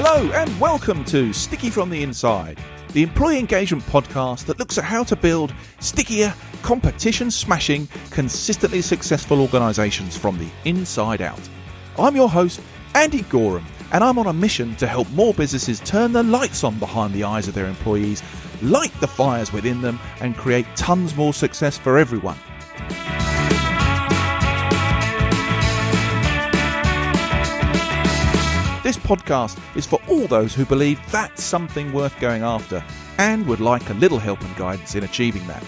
Hello and welcome to Sticky from the Inside, the employee engagement podcast that looks at how to build stickier, competition-smashing, consistently successful organisations from the inside out. I'm your host, Andy Goram, and I'm on a mission to help more businesses turn the lights on behind the eyes of their employees, light the fires within them, and create tons more success for everyone. This podcast is for all those who believe that's something worth going after and would like a little help and guidance in achieving that.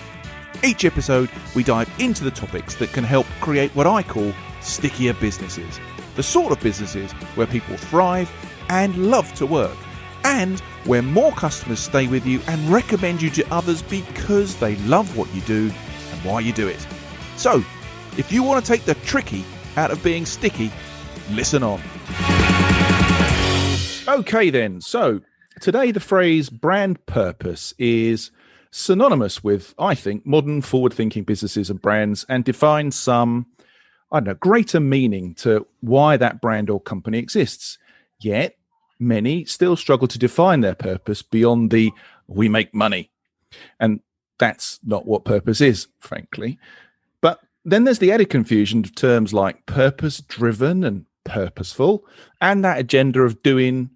Each episode, we dive into the topics that can help create what I call stickier businesses. The sort of businesses where people thrive and love to work, and where more customers stay with you and recommend you to others because they love what you do and why you do it. So, if you want to take the tricky out of being sticky, listen on. Okay then, so today the phrase brand purpose is synonymous with, I think, modern forward-thinking businesses and brands, and defines some, greater meaning to why that brand or company exists. Yet, many still struggle to define their purpose beyond the we make money. And that's not what purpose is, frankly. But then there's the added confusion of terms like purpose-driven and purposeful, and that agenda of doing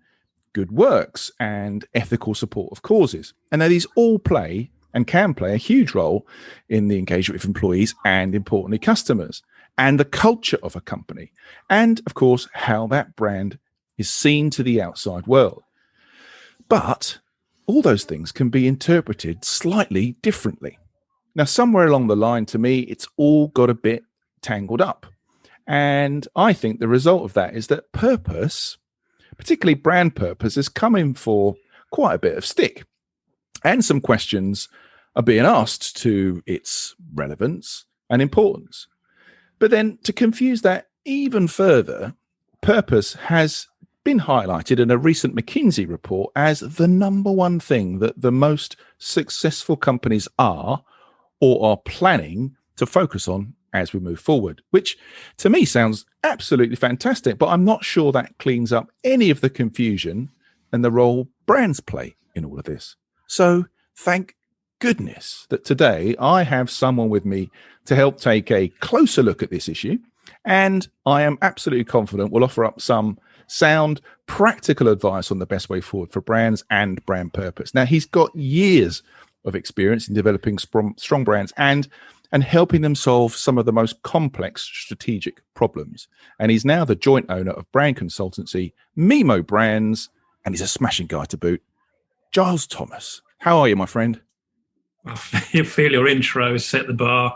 good works and ethical support of causes. And now these all play and can play a huge role in the engagement with employees and, importantly, customers, and the culture of a company, and, of course, how that brand is seen to the outside world. But all those things can be interpreted slightly differently. Now, somewhere along the line, to me, it's all got a bit tangled up. And I think the result of that is that purpose, particularly brand purpose, is coming for quite a bit of stick. And some questions are being asked to its relevance and importance. But then to confuse that even further, purpose has been highlighted in a recent McKinsey report as the number one thing that the most successful companies are or are planning to focus on as we move forward, which to me sounds absolutely fantastic, but I'm not sure that cleans up any of the confusion and the role brands play in all of this. So thank goodness that today I have someone with me to help take a closer look at this issue, and I am absolutely confident we'll offer up some sound, practical advice on the best way forward for brands and brand purpose. Now, he's got years of experience in developing strong brands and helping them solve some of the most complex strategic problems. And he's now the joint owner of brand consultancy MIMO Brands, and he's a smashing guy to boot. Giles Thomas, how are you, my friend? I feel your intro set the bar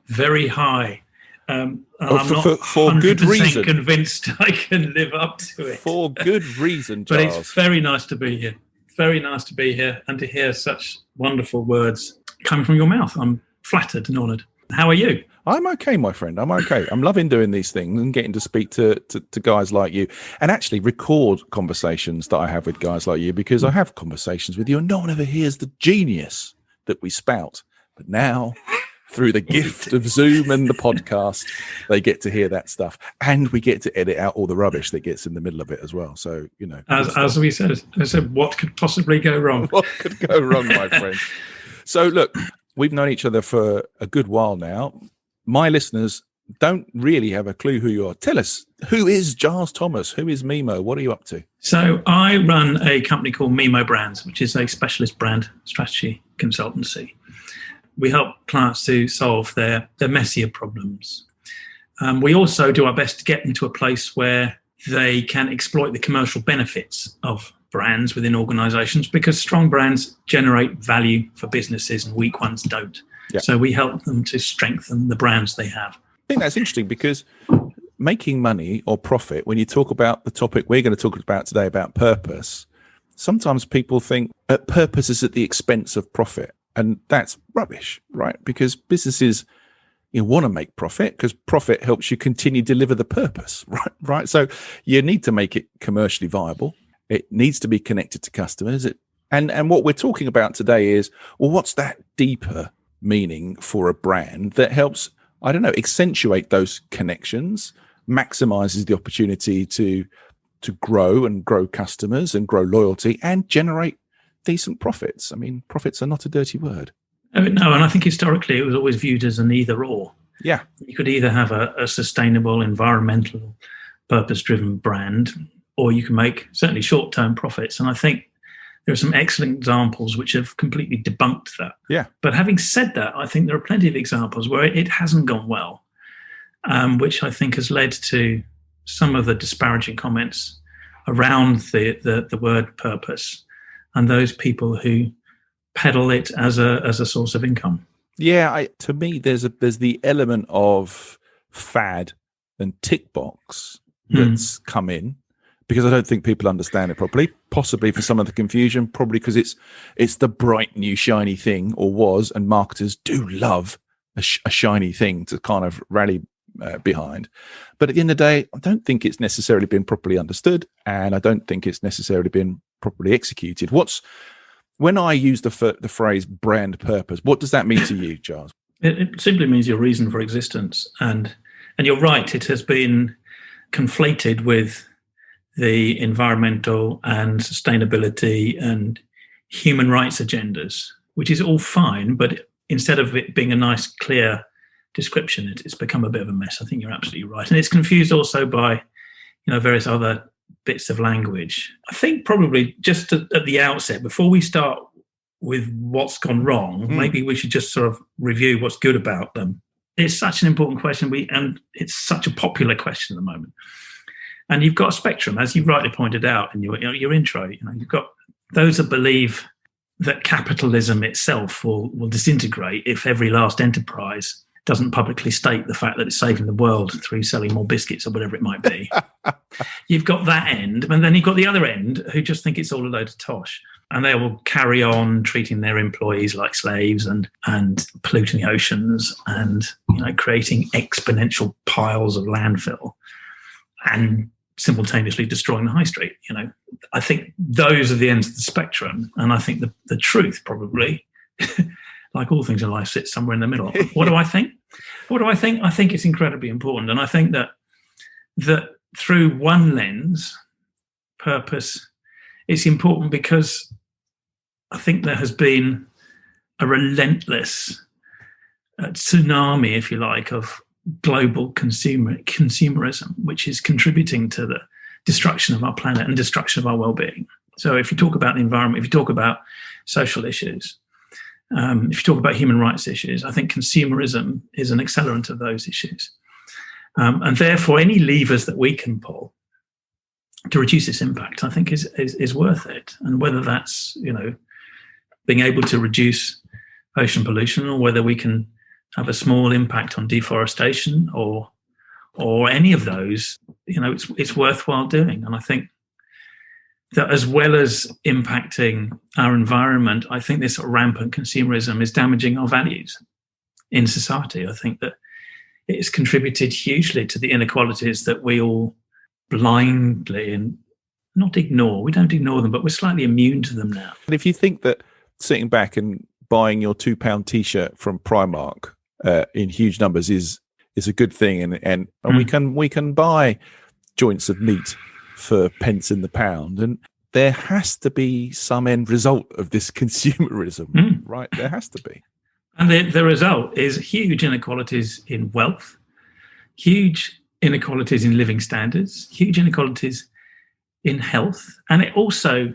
very high. I'm not for good reason convinced I can live up to it. For good reason, Giles. But it's very nice to be here. Very nice to be here and to hear such wonderful words coming from your mouth. I'm flattered and honoured. How are you? I'm okay, my friend. I'm okay. I'm loving doing these things and getting to speak to guys like you and actually record conversations that I have with guys like you, because I have conversations with you and no one ever hears the genius that we spout. But now, through the gift of Zoom and the podcast, they get to hear that stuff. And we get to edit out all the rubbish that gets in the middle of it as well. So, you know. As we said, what could possibly go wrong? What could go wrong, my friend? So, look, we've known each other for a good while now. My listeners don't really have a clue who you are. Tell us, who is Giles Thomas? Who is MIMO? What are you up to? So I run a company called MIMO Brands, which is a specialist brand strategy consultancy. We help clients to solve their messier problems. We also do our best to get them to a place where they can exploit the commercial benefits of brands within organizations, because strong brands generate value for businesses and weak ones don't. Yeah. So we help them to strengthen the brands they have. I think that's interesting, because making money or profit, when you talk about the topic we're going to talk about today about purpose, sometimes people think that purpose is at the expense of profit. And that's rubbish, right? Because businesses, you want to make profit, because profit helps you continue to deliver the purpose, right? So you need to make it commercially viable. It needs to be connected to customers. And what we're talking about today is, well, what's that deeper meaning for a brand that helps, accentuate those connections, maximizes the opportunity to to grow customers and grow loyalty and generate decent profits. I mean, profits are not a dirty word. No, and I think historically it was always viewed as an either or. Yeah. You could either have a sustainable, environmental, purpose-driven brand, or you can make certainly short-term profits. And I think there are some excellent examples which have completely debunked that. Yeah. But having said that, I think there are plenty of examples where it hasn't gone well, which I think has led to some of the disparaging comments around the word purpose and those people who peddle it as a source of income. Yeah, to me, there's the element of fad and tick box that's come in, because I don't think people understand it properly. Possibly for some of the confusion, probably because it's the bright new shiny thing, or was, and marketers do love a shiny thing to kind of rally behind. But at the end of the day, I don't think it's necessarily been properly understood, and I don't think it's necessarily been properly executed. When I use the phrase brand purpose, what does that mean to you, Giles? It simply means your reason for existence. And you're right, it has been conflated with the environmental and sustainability and human rights agendas, which is all fine, but instead of it being a nice, clear description, it's become a bit of a mess. I think you're absolutely right. And it's confused also by, various other bits of language. I think probably just at the outset, before we start with what's gone wrong, maybe we should just sort of review what's good about them. It's such an important question, and it's such a popular question at the moment. And you've got a spectrum, as you rightly pointed out in your intro. You've got those that believe that capitalism itself will disintegrate if every last enterprise doesn't publicly state the fact that it's saving the world through selling more biscuits or whatever it might be. You've got that end, and then you've got the other end who just think it's all a load of tosh. And they will carry on treating their employees like slaves and polluting the oceans and creating exponential piles of landfill and simultaneously destroying the high street. I think those are the ends of the spectrum, and I think the truth probably, like all things in life, sits somewhere in the middle. What do I think? I think it's incredibly important, and I think that through one lens, purpose, it's important because I think there has been a relentless tsunami, if you like, of global consumerism, which is contributing to the destruction of our planet and destruction of our well-being. So if you talk about the environment, if you talk about social issues, if you talk about human rights issues, I think consumerism is an accelerant of those issues. And therefore, any levers that we can pull to reduce its impact, I think is worth it. And whether that's, being able to reduce ocean pollution, or whether we can have a small impact on deforestation or any of those, it's worthwhile doing. And I think that as well as impacting our environment, I think this rampant consumerism is damaging our values in society. I think that it's contributed hugely to the inequalities that we all blindly and not ignore. We don't ignore them, but we're slightly immune to them now. And if you think that sitting back and buying your £2 T-shirt from Primark in huge numbers is a good thing, and we can buy joints of meat for pence in the pound, and there has to be some end result of this consumerism, right? There has to be. And the result is huge inequalities in wealth, huge inequalities in living standards, huge inequalities in health, and it also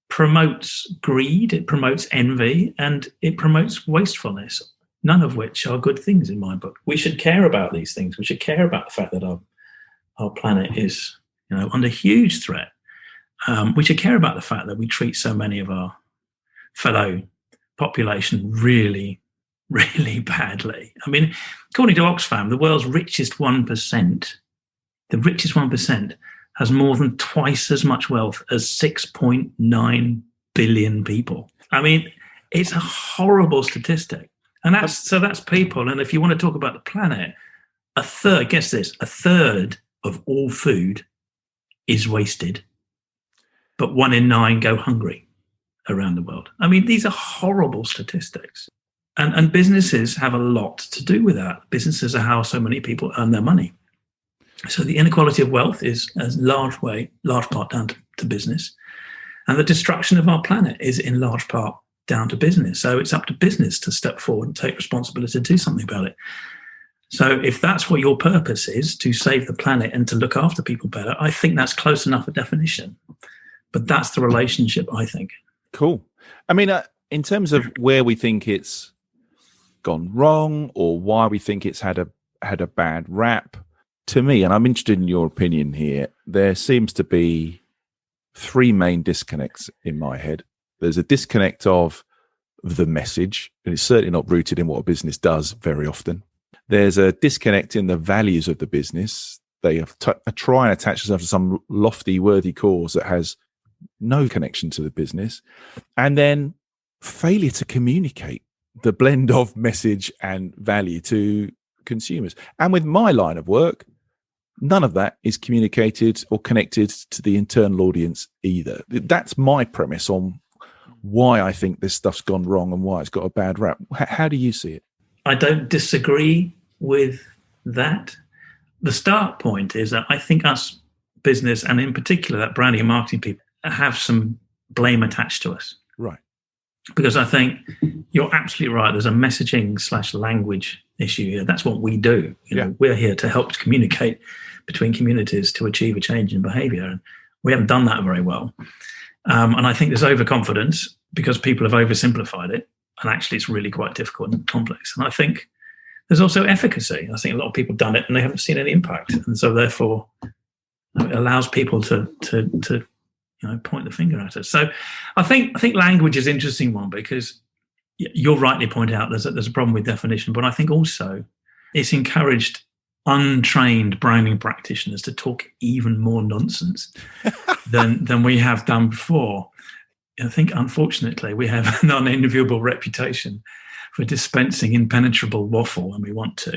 promotes greed, it promotes envy, and it promotes wastefulness, none of which are good things in my book. We should care about these things. We should care about the fact that our planet is under huge threat. We should care about the fact that we treat so many of our fellow population really, really badly. I mean, according to Oxfam, the world's richest 1%, the richest 1%, has more than twice as much wealth as 6.9 billion people. I mean, it's a horrible statistic. And that's people. And if you want to talk about the planet, a third of all food is wasted, but 1 in 9 go hungry around the world. I mean, these are horrible statistics. And businesses have a lot to do with that. Businesses are how so many people earn their money. So the inequality of wealth is a large part down to business. And the destruction of our planet is in large part down to business. So it's up to business to step forward and take responsibility to do something about it. So if that's what your purpose is, to save the planet and to look after people better, I think that's close enough a definition. But that's the relationship, I think. Cool. I mean, in terms of where we think it's gone wrong or why we think it's had a bad rap, to me, and I'm interested in your opinion here, there seems to be three main disconnects in my head. There's a disconnect of the message, and it's certainly not rooted in what a business does very often. There's a disconnect in the values of the business. They try and attach themselves to some lofty, worthy cause that has no connection to the business. And then failure to communicate the blend of message and value to consumers. And with my line of work, none of that is communicated or connected to the internal audience either. That's my premise on why I think this stuff's gone wrong and why it's got a bad rap. How do you see it? I don't disagree with that. The start point is that I think us business, and in particular that branding and marketing people, have some blame attached to us. Right. Because I think you're absolutely right. There's a messaging/language issue here. That's what we do. You know, we're here to help communicate between communities to achieve a change in behavior. And we haven't done that very well. And I think there's overconfidence because people have oversimplified it. And actually, it's really quite difficult and complex. And I think there's also efficacy. I think a lot of people have done it and they haven't seen any impact. And so therefore, it allows people to point the finger at us. So I think language is an interesting one because you'll rightly point out there's a problem with definition, but I think also it's encouraged untrained branding practitioners to talk even more nonsense than we have done before. I think, unfortunately, we have an unenviable reputation for dispensing impenetrable waffle when we want to,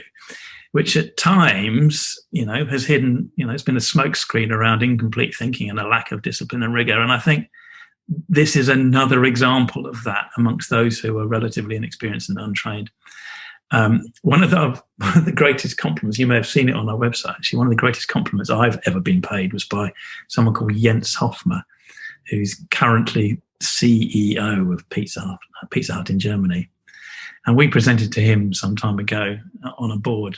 which at times, has hidden, it's been a smokescreen around incomplete thinking and a lack of discipline and rigor. And I think this is another example of that amongst those who are relatively inexperienced and untrained. One of the greatest compliments, you may have seen it on our website, actually, one of the greatest compliments I've ever been paid was by someone called Jens Hoffmer, who's currently CEO of Pizza Hut in Germany. And we presented to him some time ago on a board.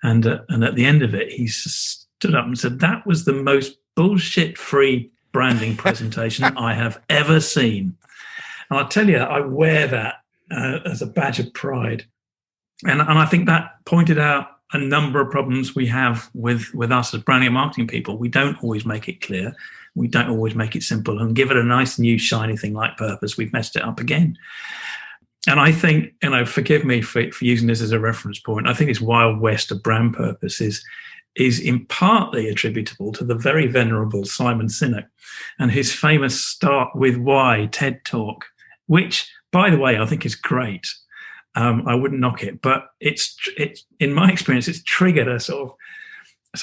And at the end of it, he stood up and said, "That was the most bullshit-free branding presentation I have ever seen." And I tell you, I wear that as a badge of pride. And I think that pointed out a number of problems we have with us as branding and marketing people. We don't always make it clear. We don't always make it simple and give it a nice new shiny thing like purpose. We've messed it up again. And I think, forgive me for using this as a reference point, I think this wild west of brand purpose is in partly attributable to the very venerable Simon Sinek and his famous Start With Why TED Talk, which, by the way, I think is great. I wouldn't knock it, but it's in my experience, it's triggered a sort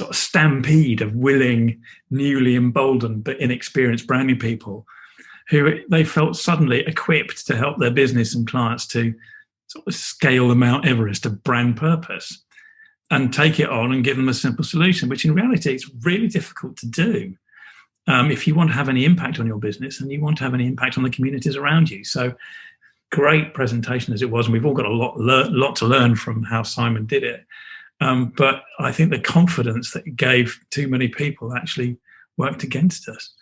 of stampede of willing, newly emboldened but inexperienced branding people who they felt suddenly equipped to help their business and clients to sort of scale the Mount Everest of brand purpose and take it on and give them a simple solution, which in reality is really difficult to do if you want to have any impact on your business and you want to have any impact on the communities around you. So great presentation as it was, and we've all got a lot to learn from how Simon did it. But I think the confidence that it gave too many people actually worked against us.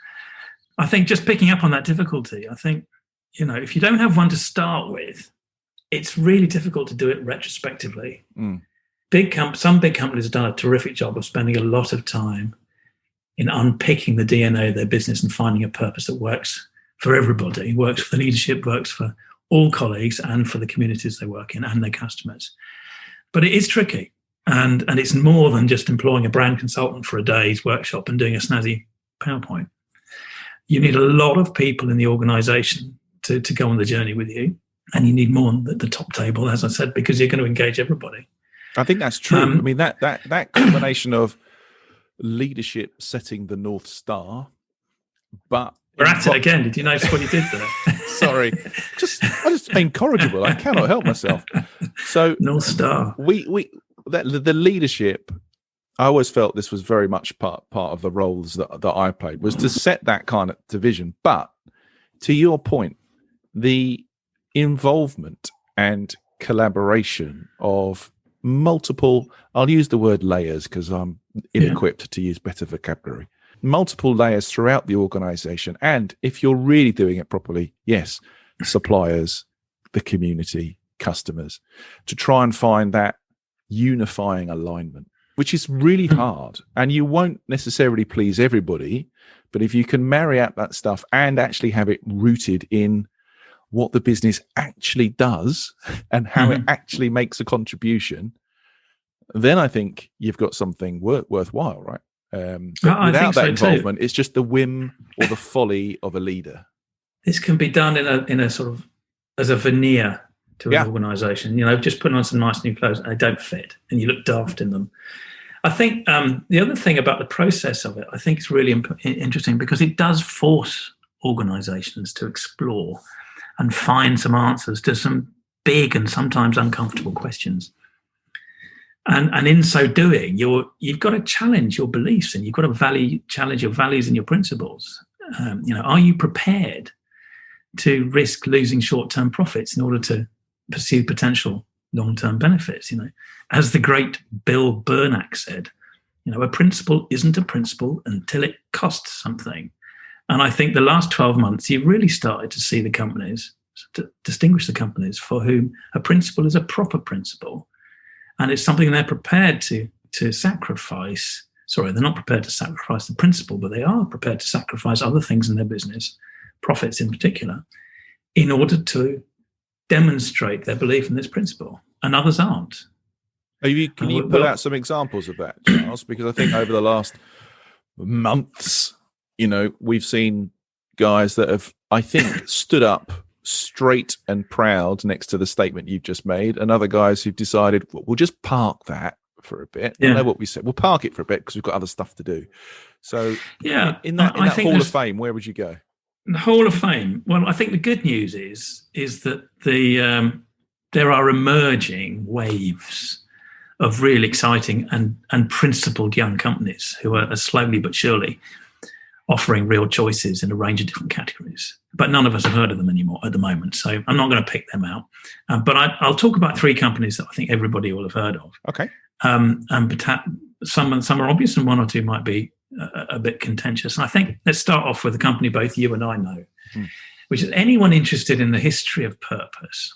I think just picking up on that difficulty, I think, if you don't have one to start with, it's really difficult to do it retrospectively. Mm. Some big companies have done a terrific job of spending a lot of time in unpicking the DNA of their business and finding a purpose that works for everybody, works for the leadership, works for all colleagues and for the communities they work in and their customers. But it is tricky. And it's more than just employing a brand consultant for a day's workshop and doing a snazzy PowerPoint. You need a lot of people in the organization to go on the journey with you. And you need more at the top table, as I said, because you're going to engage everybody. I think that's true. I mean, that combination of leadership setting the North Star, but... We're at it again. Did you notice what you did there? Sorry. I just incorrigible. I cannot help myself. So North Star. The leadership I always felt this was very much part of the roles that I played, was to set that kind of division. But to your point, the involvement and collaboration of multiple, I'll use the word layers because I'm ill-equipped to use better vocabulary, multiple layers throughout the organization. And if you're really doing it properly, yes, suppliers, the community, customers, to try and find that unifying alignment, which is really hard. And you won't necessarily please everybody, but if you can marry up that stuff and actually have it rooted in what the business actually does and how it actually makes a contribution, then I think you've got something worthwhile, right? But without that involvement, it's just the whim or the folly of a leader. This can be done in a sort of as a veneer to an organisation. You know, just putting on some nice new clothes and they don't fit, and you look daft in them. I think the other thing about the process of it, I think is really interesting because it does force organisations to explore and find some answers to some big and sometimes uncomfortable questions. And in so doing, you've got to challenge your beliefs and you've got to challenge your values and your principles. Are you prepared to risk losing short-term profits in order to pursue potential long-term benefits? As the great Bill Bernanke said, a principle isn't a principle until it costs something. And I think the last 12 months, you've really started to see the companies, to distinguish the companies for whom a principle is a proper principle. And it's something they're prepared to sacrifice. Sorry, they're not prepared to sacrifice the principle, but they are prepared to sacrifice other things in their business, profits in particular, in order to demonstrate their belief in this principle. And others aren't. Can you pull out some examples of that, Giles? Because I think over the last months, we've seen guys that have, I think, stood up straight and proud next to the statement you've just made, and other guys who've decided, well, we'll just park that for a bit. I know what we said. We'll park it for a bit because we've got other stuff to do. So in that Hall of Fame, where would you go? The Hall of Fame. Well, I think the good news is that there are emerging waves of really exciting and principled young companies who are slowly but surely offering real choices in a range of different categories. But none of us have heard of them anymore at the moment, so I'm not going to pick them out. But I'll talk about three companies that I think everybody will have heard of. Okay. But some are obvious and one or two might be a bit contentious. And I think let's start off with a company both you and I know, which is anyone interested in the history of purpose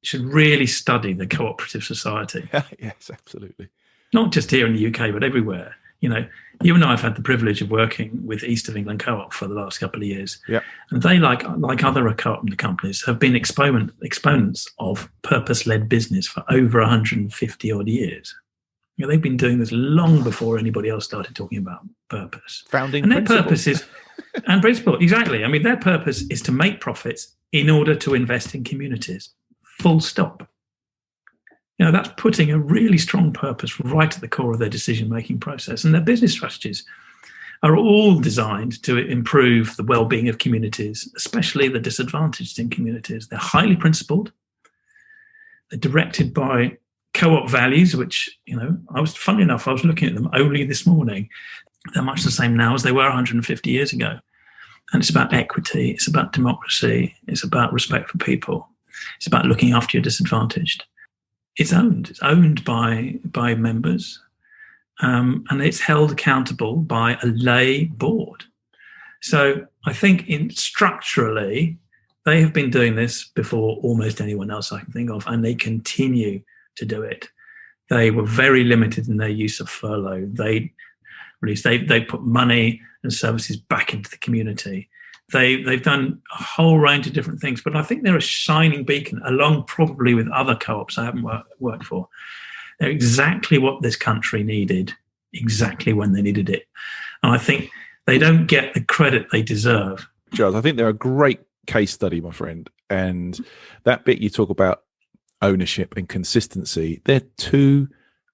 should really study the cooperative society. Yes, absolutely. Not just here in the UK, but everywhere. You and I have had the privilege of working with East of England Co-op for the last couple of years. Yeah. And they, like other co-op companies, have been exponents of purpose-led business for over 150 odd years. They've been doing this long before anybody else started talking about purpose. Founding and their principle. purpose is, and principle, exactly. I mean, their purpose is to make profits in order to invest in communities. Full stop. That's putting a really strong purpose right at the core of their decision-making process. And their business strategies are all designed to improve the well-being of communities, especially the disadvantaged in communities. They're highly principled. They're directed by co-op values, which, funnily enough, I was looking at them only this morning. They're much the same now as they were 150 years ago. And it's about equity. It's about democracy. It's about respect for people. It's about looking after your disadvantaged. It's owned by members, and it's held accountable by a lay board. So I think structurally, they have been doing this before almost anyone else I can think of, and they continue to do it. They were very limited in their use of furlough. They put money and services back into the community. They've done a whole range of different things, but I think they're a shining beacon, along probably with other co-ops I haven't worked for. They're exactly what this country needed, exactly when they needed it. And I think they don't get the credit they deserve. Giles, I think they're a great case study, my friend. And that bit you talk about ownership and consistency, they're two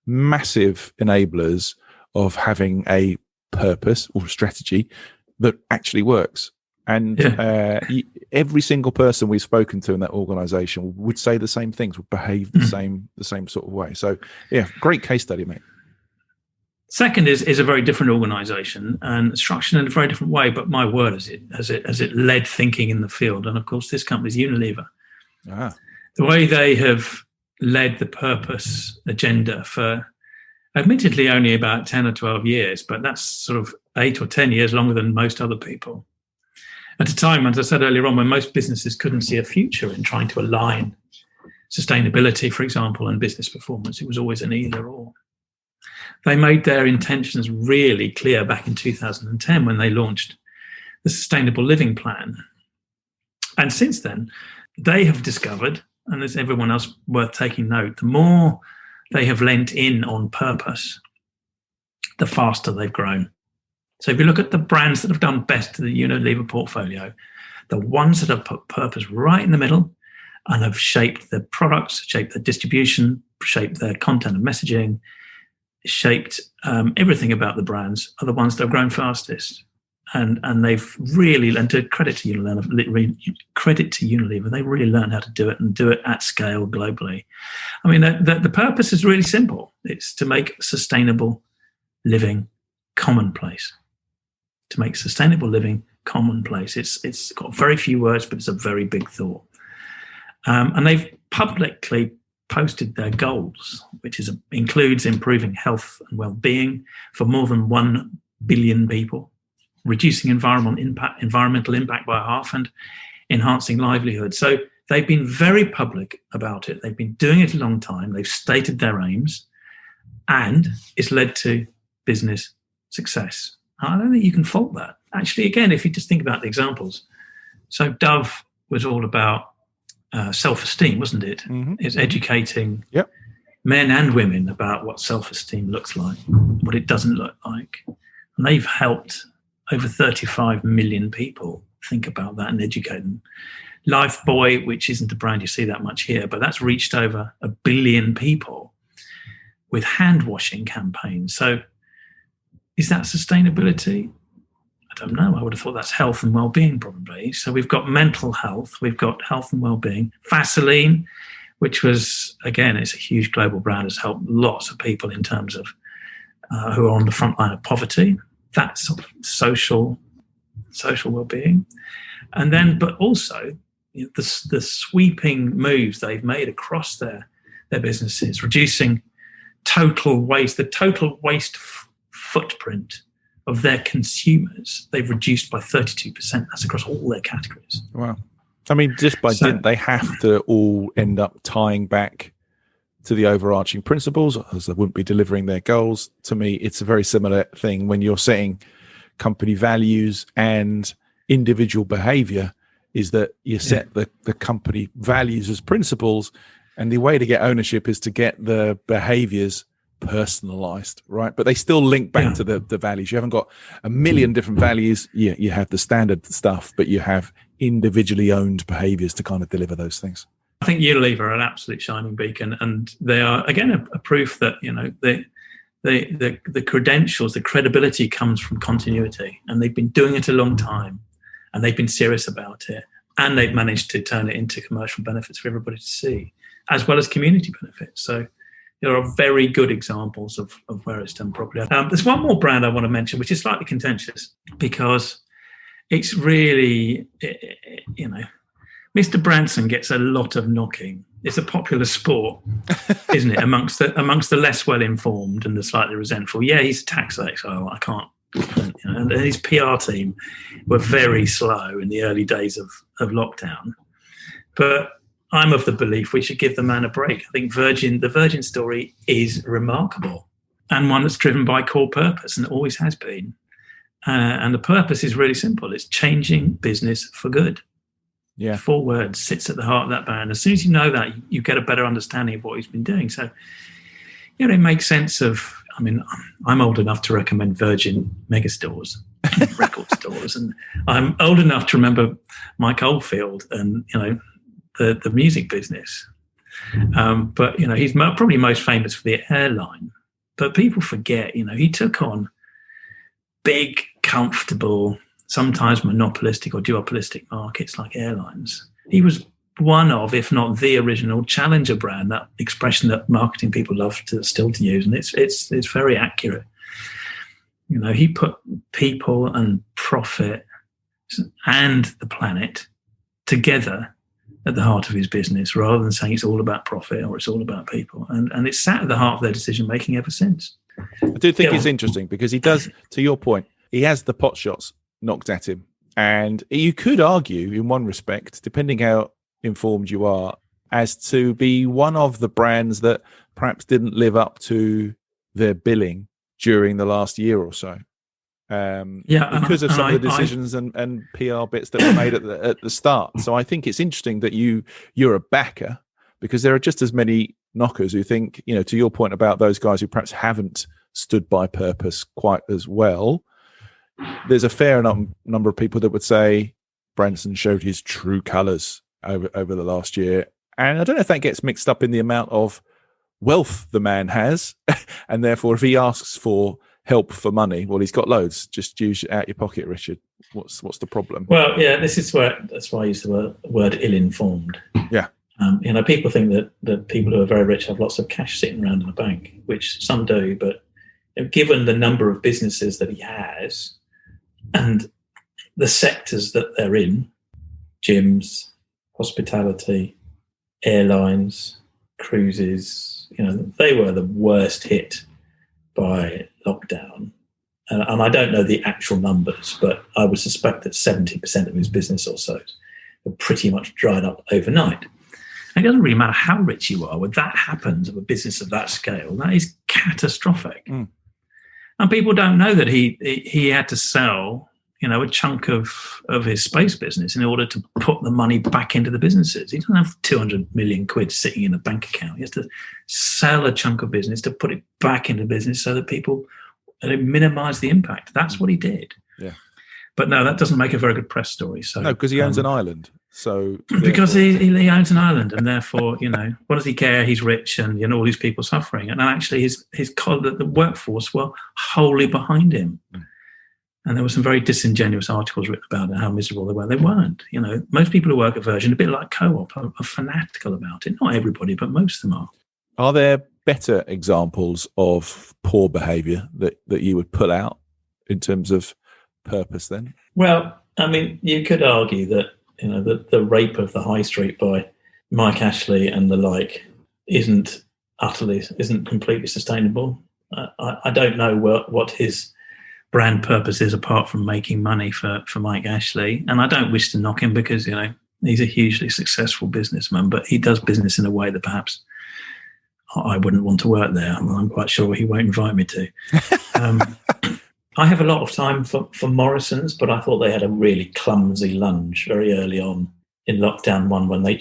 massive enablers of having a purpose or strategy that actually works. And every single person we've spoken to in that organization would say the same things, would behave the same sort of way. So, great case study, mate. Second is a very different organisation and structured in a very different way. But my word, as it led thinking in the field. And of course, this company is Unilever. Ah. The way they have led the purpose agenda for, admittedly, only about 10 or 12 years, but that's sort of 8 or 10 years longer than most other people. At a time, as I said earlier on, when most businesses couldn't see a future in trying to align sustainability, for example, and business performance, it was always an either or. They made their intentions really clear back in 2010 when they launched the Sustainable Living Plan. And since then, they have discovered, and there's everyone else worth taking note, the more they have lent in on purpose, the faster they've grown. So if you look at the brands that have done best to the Unilever portfolio, the ones that have put purpose right in the middle and have shaped their products, shaped their distribution, shaped their content and messaging, shaped everything about the brands, are the ones that have grown fastest. And they've really, and to credit to Unilever, they really learned how to do it and do it at scale globally. I mean, the purpose is really simple. It's to make sustainable living commonplace. To make sustainable living commonplace. It's got very few words, but it's a very big thought. And they've publicly posted their goals, which includes improving health and well-being for more than 1 billion people, reducing environmental impact by half, and enhancing livelihood. So they've been very public about it. They've been doing it a long time. They've stated their aims, and it's led to business success. I don't think you can fault that. Actually, again, if you just think about the examples. So Dove was all about self-esteem, wasn't it? Mm-hmm. It's educating men and women about what self-esteem looks like, what it doesn't look like. And they've helped over 35 million people think about that and educate them. Lifebuoy, which isn't a brand you see that much here, but that's reached over 1 billion people with hand washing campaigns. So is that sustainability? I don't know. I would have thought that's health and well-being probably. So we've got mental health, we've got health and well-being. Vaseline, which was, again, it's a huge global brand, has helped lots of people in terms of who are on the front line of poverty. That's sort of social well-being. And then, but also the sweeping moves they've made across their businesses, reducing total waste, the total waste footprint of their consumers, they've reduced by 32%. That's across all their categories. Wow. I mean, didn't they have to all end up tying back to the overarching principles, as they wouldn't be delivering their goals? To me, it's a very similar thing when you're setting company values and individual behavior, is that you set the company values as principles, and the way to get ownership is to get the behaviors personalized, right? But they still link back to the values. You haven't got a million different values. You have the standard stuff, but you have individually owned behaviors to kind of deliver those things. I think Unilever are an absolute shining beacon, and they are, again, a proof that, the credentials, the credibility comes from continuity, and they've been doing it a long time, and they've been serious about it, and they've managed to turn it into commercial benefits for everybody to see, as well as community benefits. So there are very good examples of where it's done properly. There's one more brand I want to mention, which is slightly contentious, because it's really, Mr. Branson gets a lot of knocking. It's a popular sport, isn't it, amongst the less well-informed and the slightly resentful. Yeah, he's a tax exile. I can't. And his PR team were very slow in the early days of lockdown. But I'm of the belief we should give the man a break. I think the Virgin story is remarkable, and one that's driven by core purpose, and it always has been. And the purpose is really simple. It's changing business for good. Yeah. 4 words sits at the heart of that brand. As soon as you know that, you get a better understanding of what he's been doing. So, it makes sense of, I'm old enough to recommend Virgin megastores, record stores, and I'm old enough to remember Mike Oldfield and, the music business. But, he's probably most famous for the airline. But people forget, he took on big, comfortable, sometimes monopolistic or duopolistic markets like airlines. He was one of, if not the original challenger brand, that expression that marketing people love to use, and it's very accurate. He put people and profit and the planet together at the heart of his business, rather than saying it's all about profit or it's all about people. And it's sat at the heart of their decision making ever since. I do think it's interesting because he does, to your point, he has the pot shots knocked at him. And you could argue, in one respect, depending how informed you are, as to be one of the brands that perhaps didn't live up to their billing during the last year or so. Because of some of the decisions and PR bits that were made at the start. So I think it's interesting that you're a backer, because there are just as many knockers who think, to your point about those guys who perhaps haven't stood by purpose quite as well. There's a fair number of people that would say Branson showed his true colours over the last year. And I don't know if that gets mixed up in the amount of wealth the man has. And therefore, if he asks for help for money, well, he's got loads. Just use it out your pocket, Richard. What's the problem? Well, yeah, that's why I use the word ill-informed. Yeah. People think that people who are very rich have lots of cash sitting around in a bank, which some do. But given the number of businesses that he has and the sectors that they're in, gyms, hospitality, airlines, cruises, they were the worst hit by lockdown. And I don't know the actual numbers, but I would suspect that 70% of his business or so were pretty much dried up overnight. And it doesn't really matter how rich you are. When that happens of a business of that scale, that is catastrophic. Mm. And people don't know that he had to sell, a chunk of his space business in order to put the money back into the businesses. He doesn't have 200 million quid sitting in a bank account. He has to sell a chunk of business to put it back into business so that people minimise the impact. That's what he did. Yeah. But no, that doesn't make a very good press story. So no, because he owns an island. So because he owns an island, and therefore, what does he care? He's rich, and all these people suffering. And actually, the workforce were wholly behind him. Mm. And there were some very disingenuous articles written about how miserable they were. They weren't. Most people who work at Virgin, a bit like Co-op, are fanatical about it. Not everybody, but most of them are. Are there better examples of poor behaviour that you would pull out in terms of purpose then? Well, I mean, you could argue that, the rape of the high street by Mike Ashley and the like isn't completely sustainable. I don't know what his brand purpose is apart from making money for Mike Ashley. And I don't wish to knock him because, he's a hugely successful businessman, but he does business in a way that perhaps I wouldn't want to work there. I'm quite sure he won't invite me to. I have a lot of time for Morrison's, but I thought they had a really clumsy lunge very early on in lockdown one when they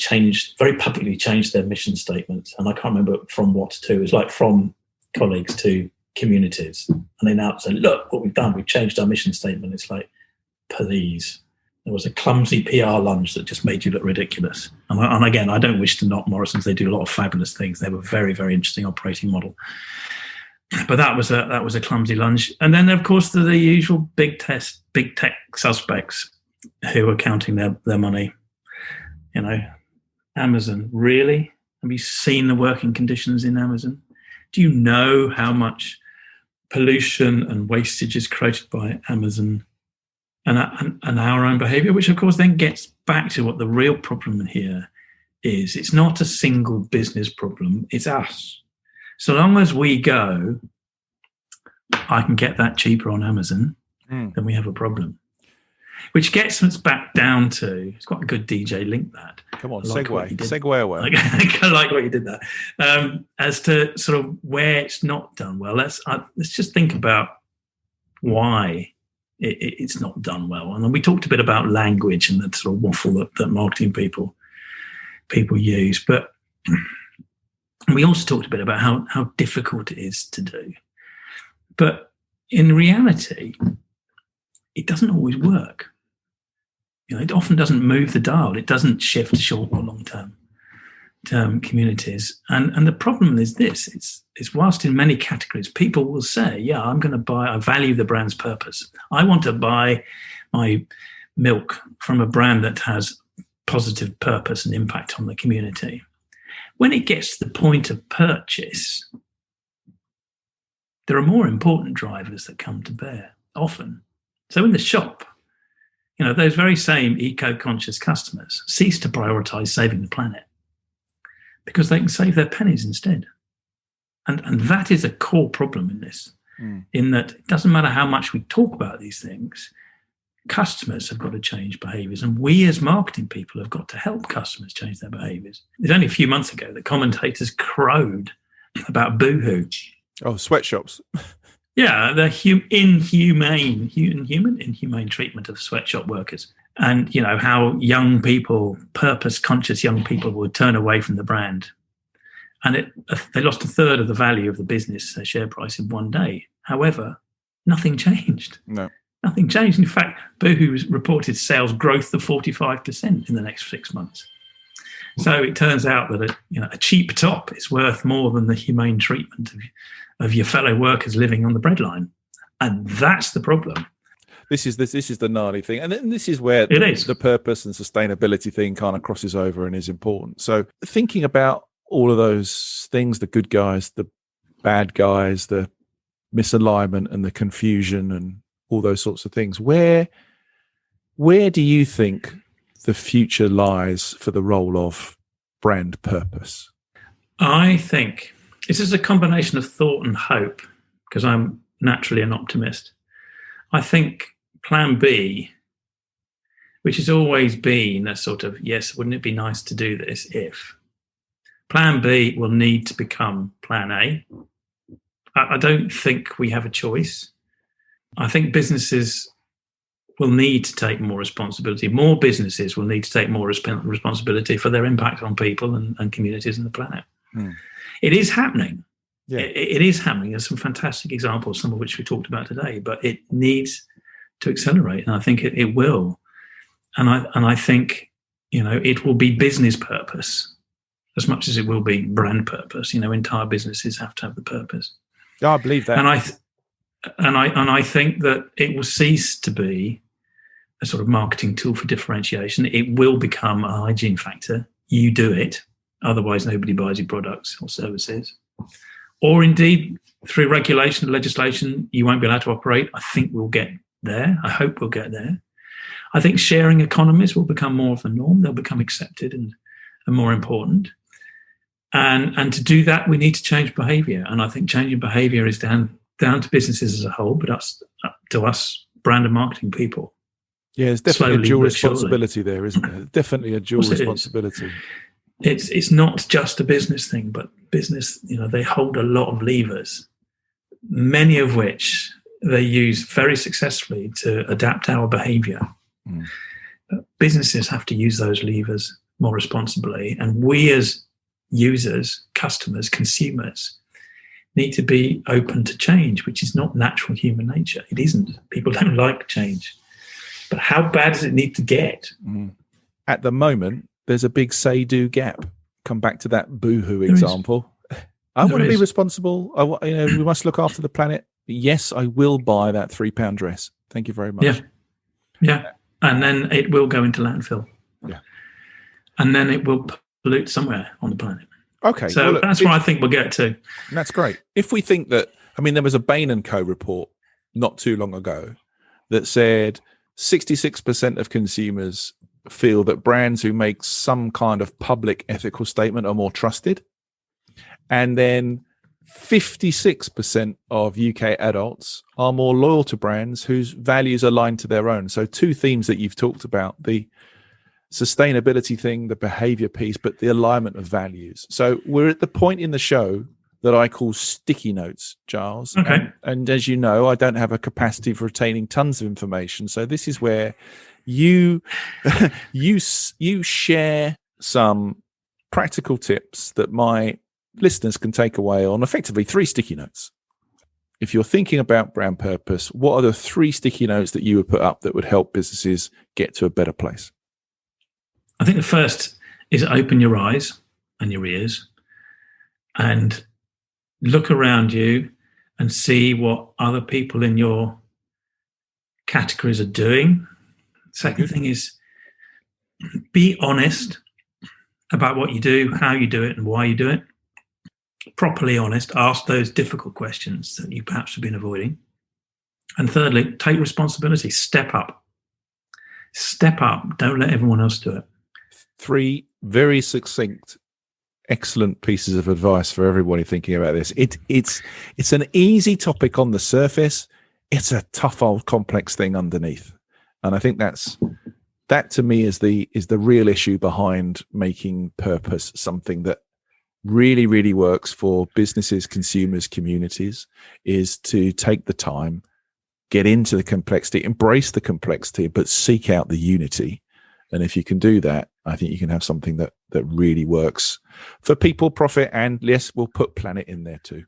very publicly changed their mission statement. And I can't remember from what to. It was like from colleagues to communities. And they now say, look, what we've done, we've changed our mission statement. It's like, please. There was a clumsy PR lunge that just made you look ridiculous. And again, I don't wish to knock Morrison's. They do a lot of fabulous things. They have a very, very interesting operating model. But that was a clumsy lunge. And then, of course, the usual big tech suspects who are counting their money. Amazon, really? Have you seen the working conditions in Amazon? Do you know how much pollution and wastage is created by Amazon and our own behaviour? Which, of course, then gets back to what the real problem here is. It's not a single business problem. It's us. So long as we go, I can get that cheaper on Amazon, then we have a problem. Which gets us back down to, it's quite a good DJ link that. Come on, segue away. I like what you did there. As to sort of where it's not done well, let's just think about why it's not done well. And then we talked a bit about language and the sort of waffle that marketing people use. But we also talked a bit about how difficult it is to do. But in reality, it doesn't always work. It often doesn't move the dial. It doesn't shift short or long-term communities. And the problem is this. It's whilst in many categories, people will say, yeah, I value the brand's purpose. I want to buy my milk from a brand that has positive purpose and impact on the community. When it gets to the point of purchase, there are more important drivers that come to bear often. So in the shop, those very same eco-conscious customers cease to prioritize saving the planet because they can save their pennies instead. And that is a core problem in this, in that it doesn't matter how much we talk about these things, customers have got to change behaviours, and we as marketing people have got to help customers change their behaviours. It's only a few months ago that commentators crowed about Boohoo. Oh, sweatshops. Yeah, the inhumane treatment of sweatshop workers. And, how young people, purpose-conscious young people, would turn away from the brand. And they lost a third of the value of the business, their share price, in one day. However, nothing changed. No. Nothing changed. In fact, Boohoo's reported sales growth of 45% in the next 6 months. So it turns out that a cheap top is worth more than the humane treatment of your fellow workers living on the breadline. And that's the problem. This is the gnarly thing. And then this is where the purpose and sustainability thing kind of crosses over and is important. So thinking about all of those things, the good guys, the bad guys, the misalignment and the confusion and all those sorts of things, where do you think the future lies for the role of brand purpose? I think this is a combination of thought and hope, because I'm naturally an optimist. I think plan B, which has always been a sort of, yes, wouldn't it be nice to do this if? Plan B will need to become plan A. I don't think we have a choice. I think businesses will need to take more responsibility. More businesses will need to take more responsibility for their impact on people and communities and the planet. It is happening. Yeah. It is happening. There's some fantastic examples, some of which we talked about today, but it needs to accelerate, and I think it will. And I think it will be business purpose as much as it will be brand purpose. Entire businesses have to have the purpose. Yeah, I believe that. And I think that it will cease to be a sort of marketing tool for differentiation. It will become a hygiene factor. You do it, otherwise nobody buys your products or services. Or indeed, through regulation, legislation, you won't be allowed to operate. I think we'll get there. I hope we'll get there. I think sharing economies will become more of the norm. They'll become accepted and more important. And to do that, we need to change behaviour. And I think changing behaviour is down to businesses as a whole, but to us brand and marketing people. Yeah, there's definitely a dual responsibility there, isn't there? Definitely a dual responsibility. It's not just a business thing, but business, they hold a lot of levers, many of which they use very successfully to adapt our behaviour. Businesses have to use those levers more responsibly, and we as users, customers, consumers need to be open to change, which is not natural human nature. It isn't. People don't like change. But how bad does it need to get? At the moment, there's a big say-do gap. Come back to that Boohoo example. I want to be responsible. We must look after the planet. Yes, I will buy that £3 dress. Thank you very much. Yeah. And then it will go into landfill. Yeah. And then it will pollute somewhere on the planet. Okay. So that's where I think we'll get to. That's great. If we think that, there was a Bain & Co. report not too long ago that said 66% of consumers feel that brands who make some kind of public ethical statement are more trusted. And then 56% of UK adults are more loyal to brands whose values align to their own. So two themes that you've talked about, the sustainability thing, the behavior piece, but the alignment of values. So we're at the point in the show that I call sticky notes, Giles. Okay. And as you know, I don't have a capacity for retaining tons of information. So this is where you share some practical tips that my listeners can take away on effectively 3 sticky notes. If you're thinking about brand purpose, what are the 3 sticky notes that you would put up that would help businesses get to a better place? I think the first is open your eyes and your ears and look around you and see what other people in your categories are doing. Second thing is be honest about what you do, how you do it, and why you do it. properly honest, ask those difficult questions that you perhaps have been avoiding. And thirdly, take responsibility. Step up. Step up. Don't let everyone else do it. 3 very succinct, excellent pieces of advice for everybody thinking about this. It's an easy topic on the surface. It's a tough old complex thing underneath. And I think that to me is the real issue behind making purpose something that really, really works for businesses, consumers, communities, is to take the time, get into the complexity, embrace the complexity, but seek out the unity. And if you can do that, I think you can have something that really works for people, profit, and yes, we'll put planet in there too.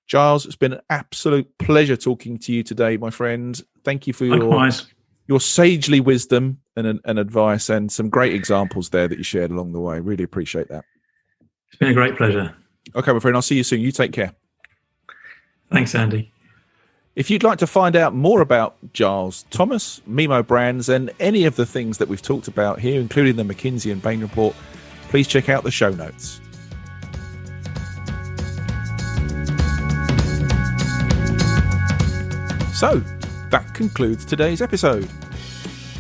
Giles, it's been an absolute pleasure talking to you today, my friend. Thank you for your sagely wisdom and advice, and some great examples there that you shared along the way. Really appreciate that. It's been a great pleasure. Okay, my friend, I'll see you soon. You take care. Thanks, Andy. If you'd like to find out more about Giles Thomas, MIMO Brands, and any of the things that we've talked about here, including the McKinsey and Bain report, please check out the show notes. So, that concludes today's episode.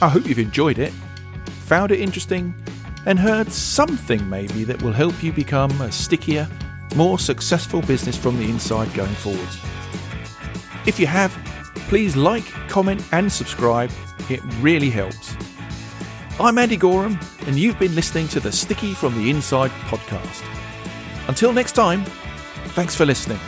I hope you've enjoyed it, found it interesting, and heard something maybe that will help you become a stickier, more successful business from the inside going forward. If you have, please like, comment, and subscribe. It really helps. I'm Andy Goram, and you've been listening to the Sticky from the Inside podcast. Until next time, thanks for listening.